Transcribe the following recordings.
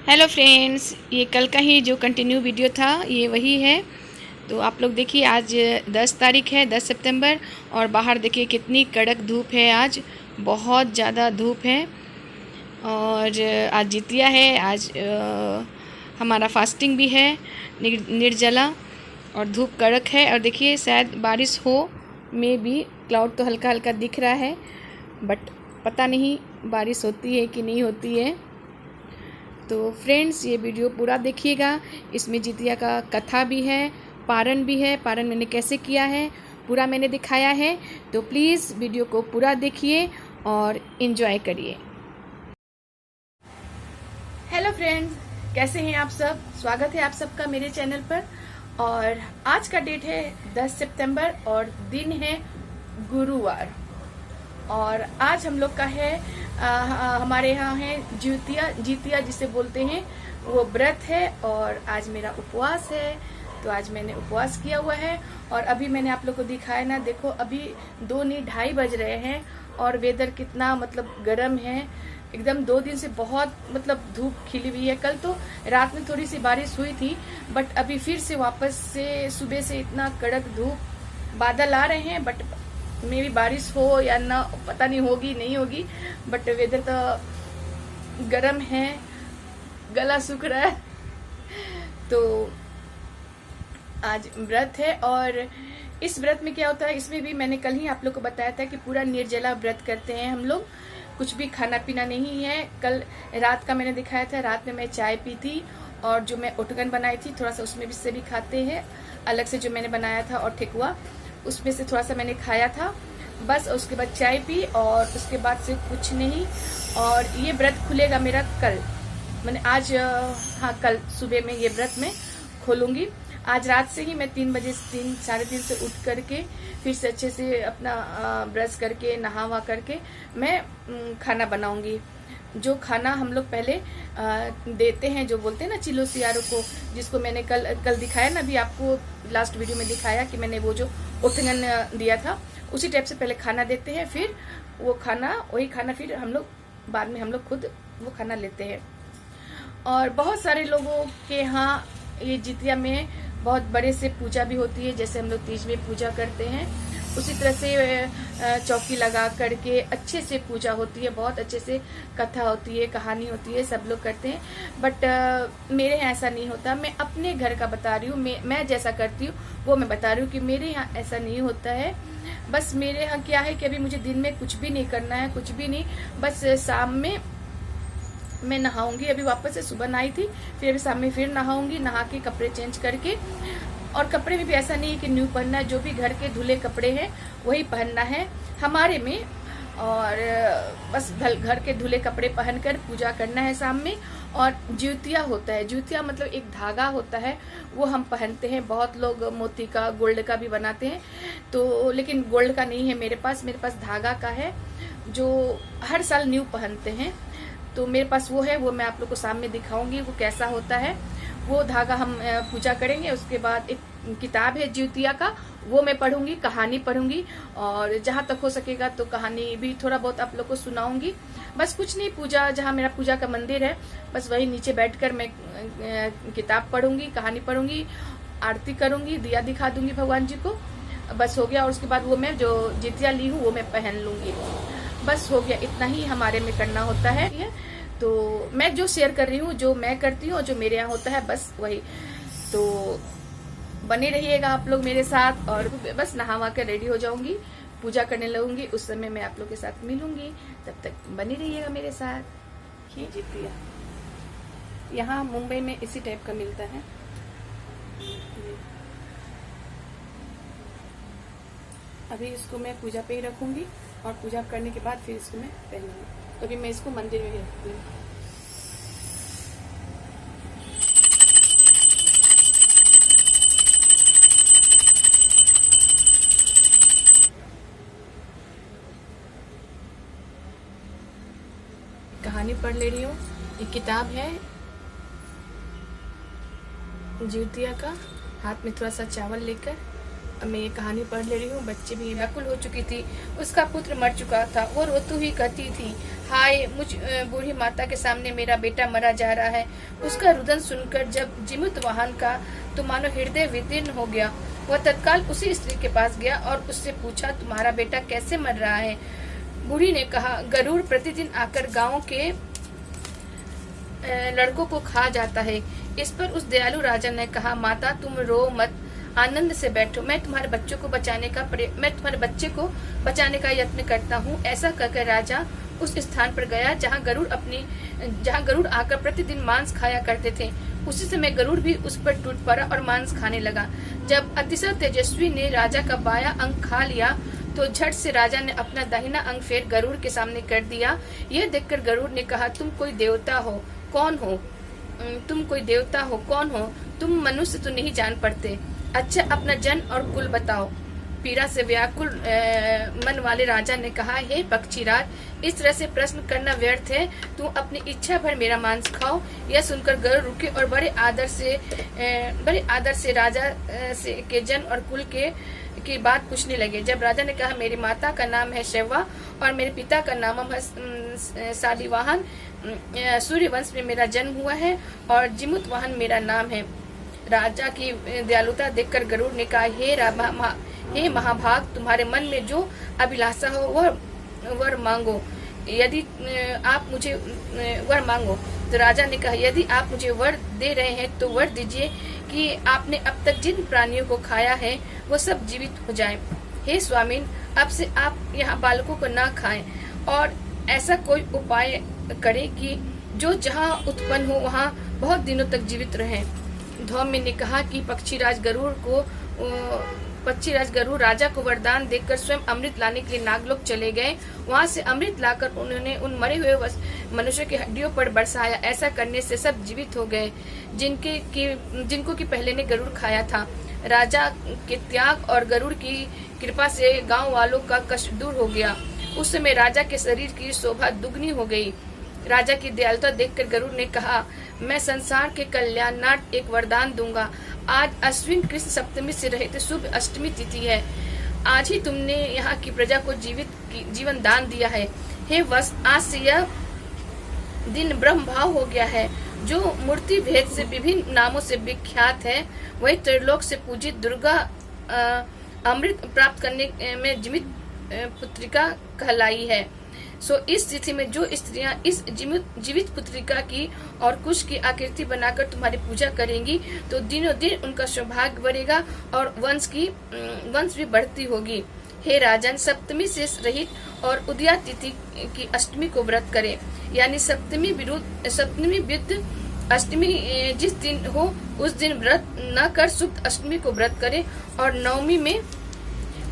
Hello friends, ये कल का ही जो कंटिन्यू वीडियो था ये वही है। तो आप लोग देखिए, आज 10 तारीख है, 10 सितंबर, और बाहर देखिए कितनी कड़क धूप है। आज बहुत ज़्यादा धूप है और आज जितिया है। आज हमारा फास्टिंग भी है, निर्जला, और धूप कड़क है। और देखिए शायद बारिश हो में भी, क्लाउड तो हल्का हल्का दिख रहा है, बट पता नहीं बारिश होती है कि नहीं होती है। तो फ्रेंड्स, ये वीडियो पूरा देखिएगा। इसमें जितिया का कथा भी है, पारण भी है। पारण मैंने कैसे किया है पूरा मैंने दिखाया है। तो प्लीज़ वीडियो को पूरा देखिए और इन्जॉय करिए। हेलो फ्रेंड्स, कैसे हैं आप सब? स्वागत है आप सबका मेरे चैनल पर। और आज का डेट है 10 सितंबर और दिन है गुरुवार। और आज हम लोग का है हमारे यहाँ है जितिया जिसे बोलते हैं, वो व्रत है। और आज मेरा उपवास है, तो आज मैंने उपवास किया हुआ है। और अभी मैंने आप लोग को दिखाया ना, देखो अभी 2 नहीं 2:30 बज रहे हैं और वेदर कितना मतलब गर्म है एकदम। 2 दिन से बहुत मतलब धूप खिली हुई है। कल तो रात में थोड़ी सी बारिश हुई थी, बट अभी फिर से वापस से सुबह से इतना कड़क धूप, बादल आ रहे हैं, बट मे भी बारिश हो या ना, पता नहीं होगी नहीं होगी। बट वेदर तो गर्म है, गला सूख रहा है। तो आज व्रत है। और इस व्रत में क्या होता है, इसमें भी मैंने कल ही आप लोग को बताया था कि पूरा निर्जला व्रत करते हैं हम लोग। कुछ भी खाना पीना नहीं है। कल रात का मैंने दिखाया था, रात में मैं चाय पी थी, और जो मैं ओटगन बनाई थी थोड़ा सा उसमें भी से भी खाते हैं, अलग से जो मैंने बनाया था, और ठेकुआ उसमें से थोड़ा सा मैंने खाया था बस। उसके बाद चाय पी और उसके बाद से कुछ नहीं। और ये व्रत खुलेगा मेरा कल, मैंने आज हाँ कल सुबह में ये व्रत मैं खोलूंगी। आज रात से ही मैं 3 बजे 3 साढ़े 3 से उठ करके फिर से अच्छे से अपना ब्रश करके नहा वहा करके मैं खाना बनाऊंगी। जो खाना हम लोग पहले देते हैं, जो बोलते हैं ना चिलो सियारो को, जिसको मैंने कल दिखाया ना, अभी आपको लास्ट वीडियो में दिखाया कि मैंने वो जो ओठंगन दिया था, उसी टाइप से पहले खाना देते हैं, फिर वो खाना वही खाना फिर हम लोग बाद में हम लोग खुद वो खाना लेते हैं। और बहुत सारे लोगों के यहाँ ये जितिया में बहुत बड़े से पूजा भी होती है, जैसे हम लोग तीज में पूजा करते हैं उसी तरह से चौकी लगा करके अच्छे से पूजा होती है, बहुत अच्छे से कथा होती है, कहानी होती है, सब लोग करते हैं। बट मेरे यहाँ ऐसा नहीं होता। मैं अपने घर का बता रही हूँ, मैं जैसा करती हूँ वो मैं बता रही हूँ कि मेरे यहाँ ऐसा नहीं होता है। बस मेरे यहाँ क्या है कि अभी मुझे दिन में कुछ भी नहीं करना है, कुछ भी नहीं, बस शाम में मैं नहाऊंगी। अभी वापस से सुबह नहाई थी, फिर अभी शाम में फिर नहाऊंगी, नहा के कपड़े चेंज करके। और कपड़े में भी ऐसा नहीं है कि न्यू पहनना है, जो भी घर के धुले कपड़े हैं वही पहनना है हमारे में। और बस घर के धुले कपड़े पहनकर पूजा करना है शाम में। और ज्योतिया होता है, ज्योतिया मतलब एक धागा होता है, वो हम पहनते हैं। बहुत लोग मोती का, गोल्ड का भी बनाते हैं, तो लेकिन गोल्ड का नहीं है मेरे पास धागा का है, जो हर साल न्यू पहनते हैं। तो मेरे पास वो है, वो मैं आप लोग को सामने दिखाऊंगी वो कैसा होता है। वो धागा हम पूजा करेंगे। उसके बाद एक किताब है ज्योतिया का, वो मैं पढ़ूंगी, कहानी पढ़ूंगी, और जहां तक हो सकेगा तो कहानी भी थोड़ा बहुत आप लोग को सुनाऊंगी। बस कुछ नहीं, पूजा जहां मेरा पूजा का मंदिर है, बस वही नीचे बैठकर मैं किताब पढ़ूंगी, कहानी पढ़ूंगी, आरती करूंगी, दिया दिखा दूंगी भगवान जी को, बस हो गया। और उसके बाद वो मैं जो जितिया ली हूँ वो मैं पहन लूंगी, बस हो गया। इतना ही हमारे में करना होता है। तो मैं जो शेयर कर रही हूँ, जो मैं करती हूँ, जो मेरे यहाँ होता है, बस वही। तो बने रहिएगा आप लोग मेरे साथ। और बस नहा कर रेडी हो जाऊंगी, पूजा करने लगूंगी, उस समय मैं आप लोग के साथ मिलूंगी। तब तक बने रहिएगा मेरे साथ। ये जितिया यहाँ मुंबई में इसी टाइप का मिलता है। अभी इसको मैं पूजा पे ही रखूंगी, और पूजा करने के बाद फिर इसको मैं पहनूंगी। तो अभी मैं इसको मंदिर में ही रखती हूँ। कहानी पढ़ ले रही हूँ। ये किताब है ज्योतिया का, हाथ में थोड़ा सा चावल लेकर मैं ये कहानी पढ़ ले रही हूँ। बच्चे भी व्याकुल हो चुकी थी, उसका पुत्र मर चुका था। वो रोती हुई कहती थी, हाय मुझ बूढ़ी माता के सामने मेरा बेटा मरा जा रहा है। उसका रुदन सुनकर जब जीमूत वाहन का तो मानो हृदय विदीर्ण हो गया। वह तत्काल उसी स्त्री के पास गया और उससे पूछा, तुम्हारा बेटा कैसे मर रहा है? बूढ़ी ने कहा, गरुड़ प्रतिदिन आकर गाँव के लड़कों को खा जाता है। इस पर उस दयालु राजा ने कहा, माता तुम रो मत, आनंद से बैठो, मैं तुम्हारे बच्चे को बचाने का यत्न करता हूँ। ऐसा कहकर राजा उस स्थान पर गया जहाँ गरुड़ आकर प्रतिदिन मांस खाया करते थे। उसी समय गरुड़ भी उस पर टूट पड़ा और मांस खाने लगा। जब अतिशय तेजस्वी ने राजा का बाया अंग खा लिया तो झट से राजा ने अपना दाहिना अंग फेर गरुड़ के सामने कर दिया। यह देखकर गरुड़ ने कहा, तुम कोई देवता हो, कौन हो? तुम कोई देवता हो, कौन हो? तुम मनुष्य तो नहीं जान पड़ते। अच्छा, अपना जन्म और कुल बताओ। पीड़ा से व्याकुल मन वाले राजा ने कहा, हे पक्षीराज, इस तरह से प्रश्न करना व्यर्थ है। तुम अपनी इच्छा भर मेरा मांस खाओ। यह सुनकर गरुड़ रुके और बड़े आदर से राजा के जन्म और कुल की बात पूछने लगे। जब राजा ने कहा, मेरी माता का नाम है शैवा और मेरे पिता का नाम है शालिवाहन, सूर्यवंश में मेरा जन्म हुआ है और जीमूत वाहन मेरा नाम है। राजा की दयालुता देखकर गरुड़ ने कहा, हे महाभाग, तुम्हारे मन में जो अभिलाषा हो वह वर मांगो। यदि आप मुझे वर मांगो। तो राजा ने कहा, यदि आप मुझे वर दे रहे हैं तो वर दीजिए कि आपने अब तक जिन प्राणियों को खाया है वो सब जीवित हो जाएं। हे स्वामीन, अब से आप यहाँ बालकों को ना खाएं और ऐसा कोई उपाय करें कि जो जहाँ उत्पन्न हो वहाँ बहुत दिनों तक जीवित रहें। धौम्य ने कहा कि पक्षीराज गरुड़ राजा को वरदान देकर स्वयं अमृत लाने के लिए नागलोक चले गए। वहां से अमृत लाकर उन्होंने उन मरे हुए मनुष्यों की हड्डियों पर बरसाया। ऐसा करने से सब जीवित हो गए जिनको कि पहले ने गरुड़ खाया था। राजा के त्याग और गरुड़ की कृपा से गांव वालों का कष्ट दूर हो गया। उस समय राजा के शरीर की शोभा दुगनी हो गई। राजा की दयालुता देखकर गरुड़ ने कहा, मैं संसार के कल्याणार्थ एक वरदान दूंगा। आज अश्विन कृष्ण सप्तमी से रहित शुभ अष्टमी तिथि है। आज ही तुमने यहाँ की प्रजा को जीवन दान दिया है। हे वत्स, आज से यह दिन ब्रह्म भाव हो गया है। जो मूर्ति भेद से विभिन्न नामों से विख्यात है, वही त्रिलोक से पूजित दुर्गा अमृत प्राप्त करने में जीवित पुत्रिका कहलाई है। सो इस तिथि में जो स्त्रियां इस जीवित पुत्रिका की और कुश की आकृति बनाकर तुम्हारी पूजा करेंगी तो दिनों दिन उनका सौभाग्य बढ़ेगा और वंश भी बढ़ती होगी। हे राजन, सप्तमी से रहित और उदया तिथि की अष्टमी को व्रत करें। यानी सप्तमी विरुद्ध अष्टमी जिस दिन हो उस दिन व्रत न कर शुद्ध अष्टमी को व्रत करें और नवमी में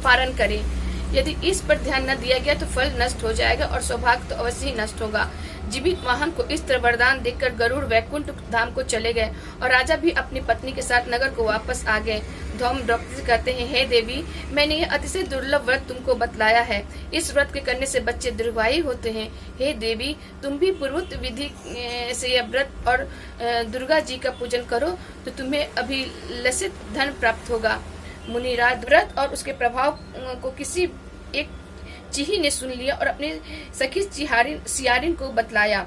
पारण करें। यदि इस पर ध्यान न दिया गया तो फल नष्ट हो जाएगा और सौभाग्य तो अवश्य ही नष्ट होगा। जीवित वाहन को इस तरह वरदान देकर गरुड़ वैकुंठ धाम को चले गए और राजा भी अपनी पत्नी के साथ नगर को वापस आ गए। धौम द्रौपदी कहते हैं, हे देवी, मैंने यह अतिशय दुर्लभ व्रत तुमको बतलाया है। इस व्रत के करने से बच्चे दीर्घायु होते हैं। हे देवी, तुम भी पूर्वोक्त विधि से यह व्रत और दुर्गा जी का पूजन करो तो तुम्हें अभिलषित धन प्राप्त होगा। मुनिराज व्रत और उसके प्रभाव को किसी एक चीही ने सुन लिया और अपने सखी सियारिन को बतलाया।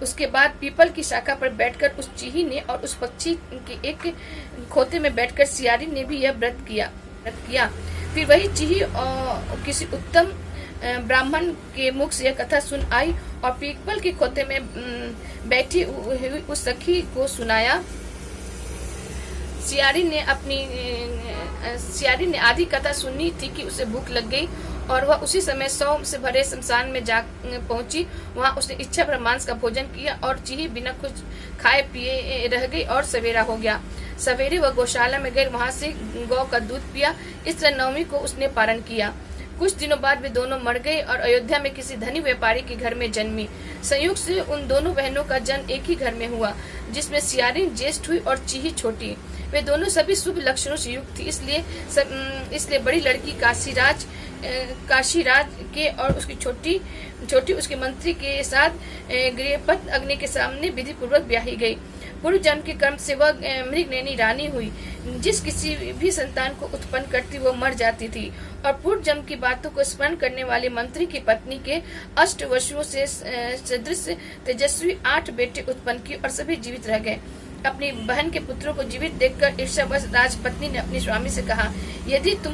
उसके बाद पीपल की शाखा पर बैठकर उस चीही ने और उस पक्षी के एक खोते में बैठकर सियारिन ने भी यह व्रत किया। फिर वही चीही किसी उत्तम ब्राह्मण के मुख से यह कथा सुन आई और पीपल के खोते में बैठी हुई उस सखी को सुनाया। सियारिन ने आधी कथा सुनी थी कि उसे भूख लग गई और वह उसी समय सौ से भरे शमशान में जा पहुंची। वहां उसने इच्छा भर मांस का भोजन किया और चीही बिना कुछ खाए पिए रह गई और सवेरा हो गया। सवेरे वह गौशाला में गई, वहां से गौ का दूध पिया। इस तरह नवमी को उसने पारण किया। कुछ दिनों बाद वे दोनों मर गए और अयोध्या में किसी धनी व्यापारी के घर में जन्मी। संयोग से उन दोनों बहनों का जन्म एक ही घर में हुआ, जिसमें सियारिन ज्येष्ठ हुई और चीही छोटी। वे दोनों सभी शुभ लक्षणों से युक्त थी, इसलिए बड़ी लड़की काशीराज के और उसकी छोटी उसके मंत्री के साथ गृहपति अग्नि के सामने विधि पूर्वक ब्याही गई। पूर्व जन्म के कर्म से वह मृगनयनी रानी हुई। जिस किसी भी संतान को उत्पन्न करती वो मर जाती थी। और पूर्व जन्म की बातों को स्मरण करने वाले मंत्री की पत्नी के अष्टवसुओं से सदृश तेजस्वी 8 बेटे उत्पन्न किए और सभी जीवित रह गए। अपनी बहन के पुत्रों को जीवित देखकर ईर्ष्यावश राजपत्नी ने अपने स्वामी से कहा, यदि तुम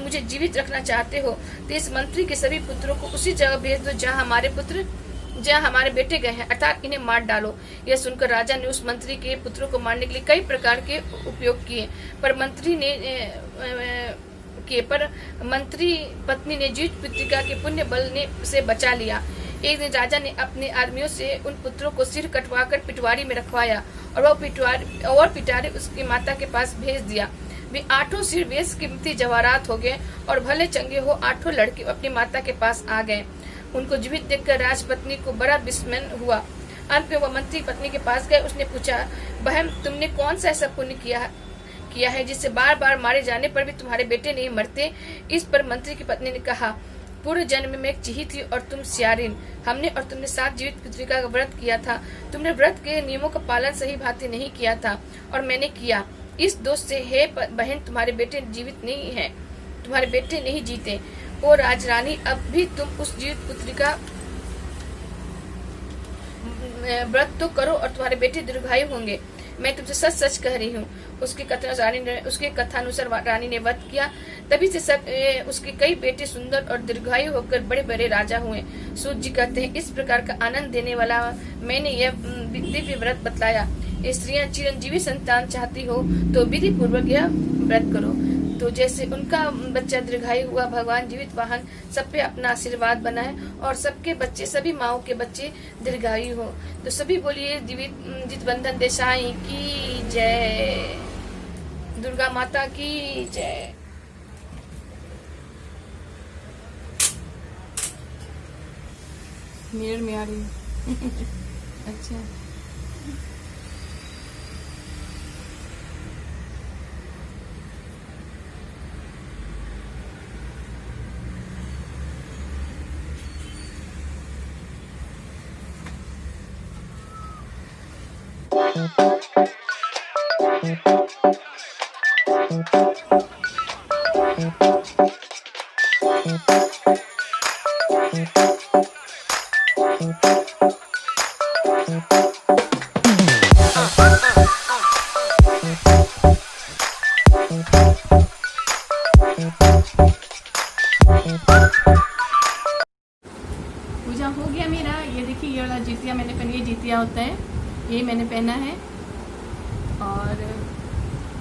मुझे जीवित रखना चाहते हो तो इस मंत्री के सभी पुत्रों को उसी जगह भेज दो जहाँ हमारे बेटे गए हैं, अर्थात इन्हें मार डालो। यह सुनकर राजा ने उस मंत्री के पुत्रों को मारने के लिए कई प्रकार के उपयोग किए, पर मंत्री पत्नी ने जीवित पुत्रिका के पुण्य बल से बचा लिया। एक दिन राजा ने अपने आदमियों से उन पुत्रों को सिर कटवाकर पिटवारी में रखवाया और वह पिटारे उसकी माता के पास भेज दिया। वे 8 सिर बेश कीमती जवाहरात हो गए और भले चंगे हो 8 लड़के अपनी माता के पास आ गए। उनको जीवित देखकर राजपत्नी को बड़ा विस्मय हुआ। अंत में वह मंत्री पत्नी के पास गए। उसने पूछा, बहन, तुमने कौन सा ऐसा पुण्य किया है जिससे बार बार मारे जाने पर भी तुम्हारे बेटे नहीं मरते? इस पर मंत्री की पत्नी ने कहा, पूर्व जन्म में एक चिही थी और तुम सियारिन। हमने और तुमने 7 जीवित पुत्रिका का व्रत किया था। तुमने व्रत के नियमों का पालन सही भांति नहीं किया था और मैंने किया। इस दोष से हे बहन, तुम्हारे बेटे जीवित नहीं है, तुम्हारे बेटे नहीं जीते। ओ राजरानी, अब भी तुम उस जीवित पुत्रिका व्रत तो करो और तुम्हारे बेटे दीर्घायु होंगे। मैं तुमसे सच सच कह रही हूँ। उसके कथानुसार रानी ने व्रत किया। तभी से उसके कई बेटे सुंदर और दीर्घायु होकर बड़े बड़े राजा हुए। सूत जी कहते हैं, इस प्रकार का आनंद देने वाला मैंने यह दिव्य व्रत बतलाया। स्त्रियां चिरंजीवी संतान चाहती हो तो विधि पूर्वक यह व्रत करो। तो जैसे उनका बच्चा दीर्घायु हुआ, भगवान जीवित वाहन सब पे अपना आशीर्वाद बनाए और सबके बच्चे, सभी माओ के बच्चे दीर्घायु हो। तो सभी बोलिए जितबंधन देसाई की जय, दुर्गा माता की जय। मिरर में आ रही अच्छा। पूजा हो गया मेरा। ये देखिए, ये वाला जीतिया मैंने पहना, ये जीतिया होता है, ये मैंने पहना है और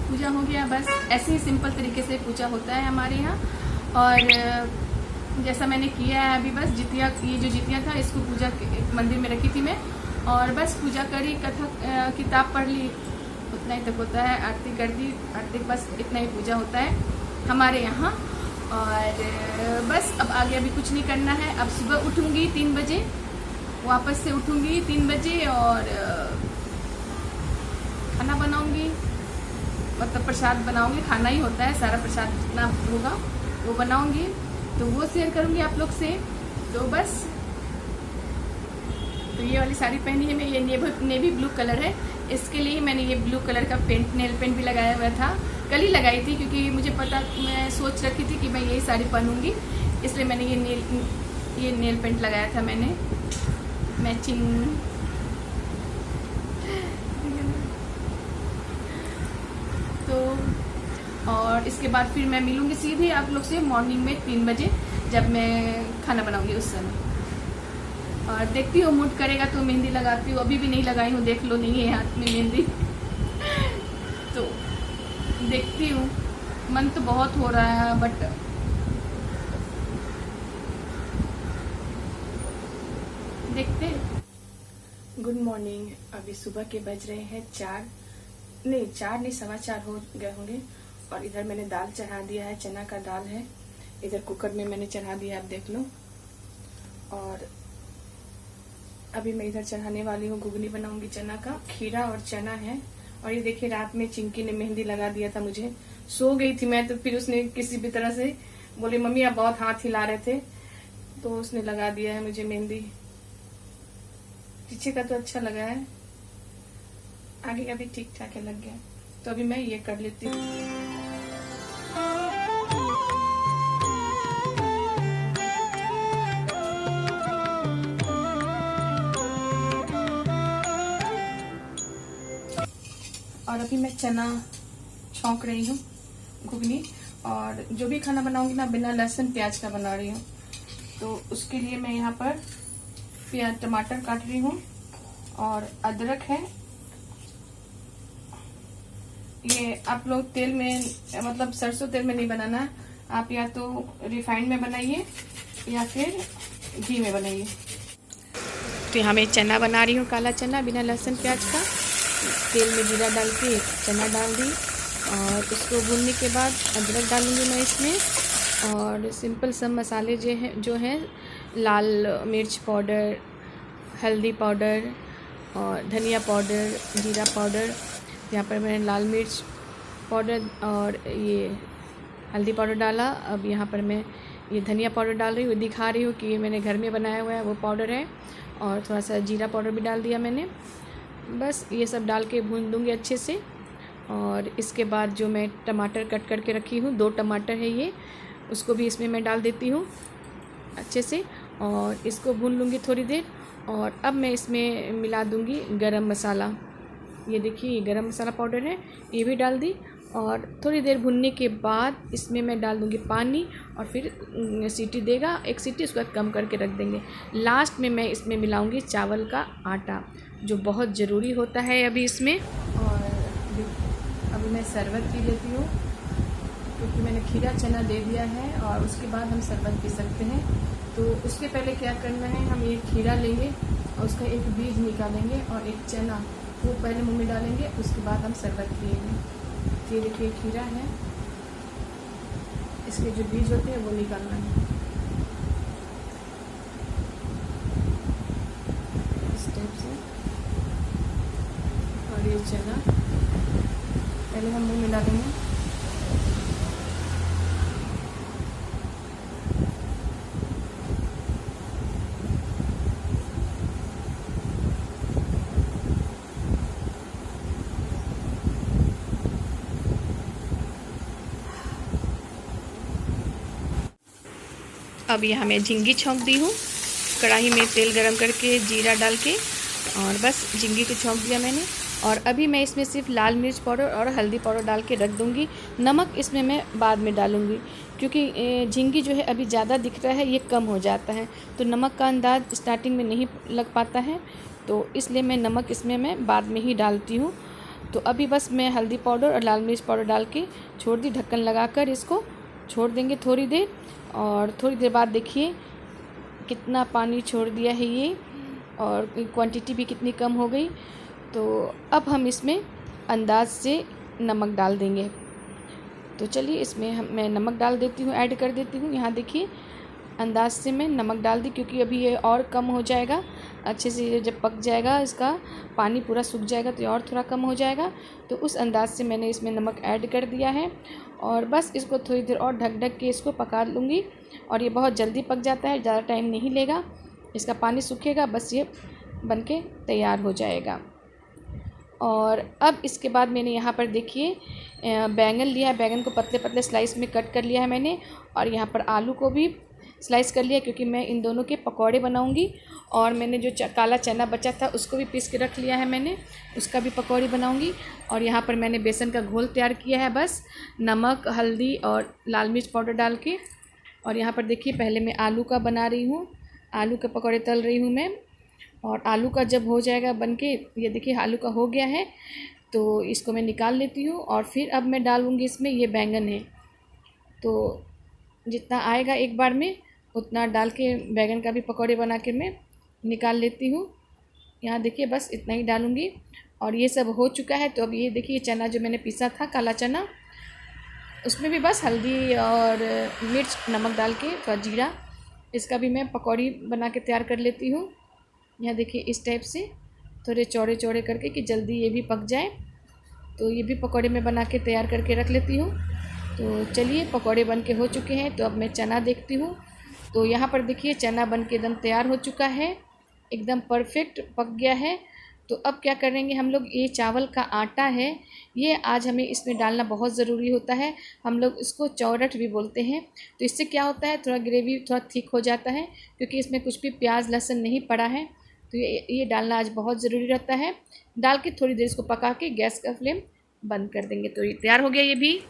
पूजा हो गया। बस ऐसे ही सिंपल तरीके से पूजा होता है हमारे यहाँ। और जैसा मैंने किया है अभी, बस जितिया, ये जो जितिया था इसको पूजा मंदिर में रखी थी मैं, और बस पूजा करी, कथा किताब पढ़ ली, उतना ही तक होता है। आरती कर दी, आरती, बस इतना ही पूजा होता है हमारे यहाँ। और बस अब आगे अभी कुछ नहीं करना है। अब सुबह उठूंगी 3 बजे, वापस से उठूंगी 3 बजे और खाना बनाऊंगी, मतलब प्रसाद बनाऊंगी। खाना ही होता है, सारा प्रसाद जितना होगा वो बनाऊंगी, तो वो शेयर करूंगी आप लोग से। तो बस, तो ये वाली साड़ी पहनी है मैं, ये नेवी ब्लू कलर है। इसके लिए मैंने ये ब्लू कलर का नेल पेंट भी लगाया हुआ था। कल ही लगाई थी क्योंकि मुझे पता, मैं सोच रखी थी कि मैं यही साड़ी पहनूंगी, इसलिए मैंने ये नेल पेंट लगाया था मैंने, मैचिंग। तो और इसके बाद फिर मैं मिलूंगी सीधे आप लोग से मॉर्निंग में 3 बजे, जब मैं खाना बनाऊंगी उस समय। और देखती हूँ मूड करेगा तो मेहंदी लगाती हूँ। अभी भी नहीं लगाई हूँ, देख लो, नहीं है हाथ में मेहंदी। तो देखती हूँ, मन तो बहुत हो रहा है बट देखते। Good morning. अभी सुबह के बज रहे हैं 4 नहीं 4:15 हो गए होंगे। और इधर मैंने दाल चढ़ा दिया है, चना का दाल है, इधर कुकर में मैंने चढ़ा दिया, आप देख लो। और अभी मैं इधर चढ़ाने वाली हूँ, घुगनी बनाऊंगी चना का, खीरा और चना है। और ये देखिए, रात में चिंकी ने मेहंदी लगा दिया था मुझे, सो गई थी मैं, तो फिर उसने किसी भी तरह से बोली, मम्मी आप बहुत हाथ हिला रहे थे, तो उसने लगा दिया है मुझे मेहंदी। पीछे का तो अच्छा लगा है, आगे का भी ठीक ठाक है, लग गया। तो अभी मैं ये कर लेती हूँ। और अभी मैं चना छौंक रही हूँ, घुगनी। और जो भी खाना बनाऊंगी ना, बिना लहसुन प्याज का बना रही हूँ। तो उसके लिए मैं यहाँ पर प्याज टमाटर काट रही हूँ और अदरक है। ये आप लोग तेल में, मतलब सरसों तेल में नहीं बनाना है, आप या तो रिफाइंड में बनाइए या फिर घी में बनाइए। तो यहाँ मैं चना बना रही हूँ, काला चना बिना लहसुन प्याज का। तेल में जीरा डाल के चना डाल दी और उसको भूनने के बाद अदरक डालूंगी मैं इसमें। और सिंपल सब मसाले जो हैं लाल मिर्च पाउडर, हल्दी पाउडर और धनिया पाउडर, जीरा पाउडर। यहाँ पर मैंने लाल मिर्च पाउडर और ये हल्दी पाउडर डाला। अब यहाँ पर मैं ये धनिया पाउडर डाल रही हूँ, दिखा रही हूँ कि ये मैंने घर में बनाया हुआ है वो पाउडर है। और थोड़ा सा जीरा पाउडर भी डाल दिया मैंने। बस ये सब डाल के भून दूँगी अच्छे से। और इसके बाद जो मैं टमाटर कट करके रखी हूँ, 2 टमाटर है ये, उसको भी इसमें मैं डाल देती हूँ अच्छे से और इसको भून लूँगी थोड़ी देर। और अब मैं इसमें मिला दूँगी गरम मसाला। ये देखिए, ये गरम मसाला पाउडर है, ये भी डाल दी। और थोड़ी देर भुनने के बाद इसमें मैं डाल दूँगी पानी और फिर सीटी देगा, 1 सीटी, उसके बाद कम करके रख देंगे। लास्ट में मैं इसमें मिलाऊँगी चावल का आटा, जो बहुत ज़रूरी होता है अभी इसमें। और अभी मैं शरबत पी लेती हूँ, क्योंकि मैंने खीरा चना दे दिया है और उसके बाद हम शरबत पी सकते हैं। तो उसके पहले क्या करना है, हम एक खीरा लेंगे और उसका एक बीज निकालेंगे और एक चना, वो पहले मुंह में डालेंगे, उसके बाद हम शरबत पिएंगे। ये देखिए खीरा है, इसके जो बीज होते हैं वो निकालना है इस टाइप से। और ये चना पहले हम मुंह में डालेंगे। अब यहाँ मैं झींगी छौंक दी हूँ, कढ़ाई में तेल गरम करके जीरा डाल के, और बस झींगी को छौंक दिया मैंने। और अभी मैं इसमें सिर्फ लाल मिर्च पाउडर और हल्दी पाउडर डाल के रख दूँगी। नमक इसमें मैं बाद में डालूँगी, क्योंकि झींगी जो है अभी ज़्यादा दिख रहा है, ये कम हो जाता है, तो नमक का अंदाज़ स्टार्टिंग में नहीं लग पाता है, तो इसलिए मैं नमक इसमें मैं बाद में ही डालती हूँ। तो अभी बस मैं हल्दी पाउडर और लाल मिर्च पाउडर डाल के छोड़ दी, ढक्कन लगाकर इसको छोड़ देंगे थोड़ी देर। और थोड़ी देर बाद देखिए कितना पानी छोड़ दिया है ये, और क्वांटिटी भी कितनी कम हो गई। तो अब हम इसमें अंदाज से नमक डाल देंगे। तो चलिए इसमें मैं नमक डाल देती हूँ, ऐड कर देती हूँ। यहाँ देखिए अंदाज से मैं नमक डाल दी, क्योंकि अभी ये और कम हो जाएगा अच्छे से। जब पक जाएगा, इसका पानी पूरा सूख जाएगा, तो ये और थोड़ा कम हो जाएगा। तो उस अंदाज से मैंने इसमें नमक ऐड कर दिया है। और बस इसको थोड़ी देर और ढक के इसको पका लूँगी। और ये बहुत जल्दी पक जाता है, ज़्यादा टाइम नहीं लेगा। इसका पानी सूखेगा, बस ये बनके तैयार हो जाएगा। और अब इसके बाद मैंने यहाँ पर देखिए बैंगन लिया है, बैंगन को पतले पतले स्लाइस में कट कर लिया है मैंने। और यहाँ पर आलू को भी स्लाइस कर लिया, क्योंकि मैं इन दोनों के पकौड़े बनाऊंगी। और मैंने जो काला चना बचा था उसको भी पीस के रख लिया है मैंने, उसका भी पकौड़ी बनाऊंगी। और यहाँ पर मैंने बेसन का घोल तैयार किया है, बस नमक, हल्दी और लाल मिर्च पाउडर डाल के। और यहाँ पर देखिए पहले मैं आलू का बना रही हूँ, आलू के पकौड़े तल रही हूँ मैं। और आलू का जब हो जाएगा बन के, ये देखिए आलू का हो गया है, तो इसको मैं निकाल लेती हूँ। और फिर अब मैं डालूँगी इसमें, ये बैंगन है, तो जितना आएगा एक बार में उतना डाल के बैंगन का भी पकौड़े बना के मैं निकाल लेती हूँ। यहाँ देखिए बस इतना ही डालूँगी। और ये सब हो चुका है। तो अब ये देखिए चना जो मैंने पीसा था, काला चना, उसमें भी बस हल्दी और मिर्च, नमक डाल के, थोड़ा जीरा, इसका भी मैं पकौड़ी बना के तैयार कर लेती हूँ। यहाँ देखिए इस टाइप से थोड़े चौड़े चौड़े करके, कि जल्दी ये भी पक जाए। तो ये भी पकौड़े में बना के तैयार करके रख लेती हूँ। तो चलिए पकौड़े बन के हो चुके हैं। तो अब मैं चना देखती हूँ। तो यहाँ पर देखिए चना बन के एकदम तैयार हो चुका है, एकदम परफेक्ट पक गया है। तो अब क्या करेंगे हम लोग, ये चावल का आटा है, ये आज हमें इसमें डालना बहुत ज़रूरी होता है। हम लोग इसको चौरठ भी बोलते हैं। तो इससे क्या होता है, थोड़ा ग्रेवी थोड़ा थिक हो जाता है, क्योंकि इसमें कुछ भी प्याज लहसुन नहीं पड़ा है। तो ये डालना आज बहुत ज़रूरी रहता है। डाल के थोड़ी देर इसको पका के गैस का फ्लेम बंद कर देंगे। तो ये तैयार हो गया, ये भी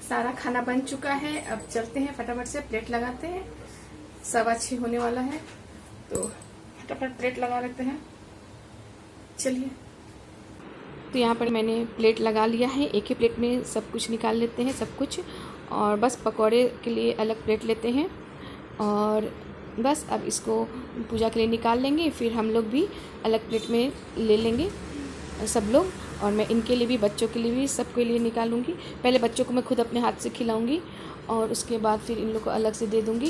सारा खाना बन चुका है। अब चलते हैं फटाफट से प्लेट लगाते हैं, 6:15 होने वाला है, तो फटाफट प्लेट लगा लेते हैं। चलिए, तो यहाँ पर मैंने प्लेट लगा लिया है। एक ही प्लेट में सब कुछ निकाल लेते हैं, सब कुछ, और बस पकौड़े के लिए अलग प्लेट लेते हैं। और बस अब इसको पूजा के लिए निकाल लेंगे, फिर हम लोग भी अलग प्लेट में ले लेंगे सब लोग। और मैं इनके लिए भी, बच्चों के लिए भी, सबके लिए निकालूंगी। पहले बच्चों को मैं खुद अपने हाथ से खिलाऊंगी और उसके बाद फिर इन लोग को अलग से दे दूंगी।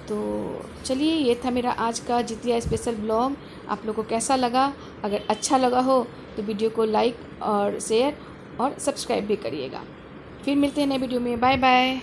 तो चलिए, ये था मेरा आज का जितिया स्पेशल ब्लॉग। आप लोगों को कैसा लगा? अगर अच्छा लगा हो तो वीडियो को लाइक और शेयर और सब्सक्राइब भी करिएगा। फिर मिलते हैं नए वीडियो में। Bye bye.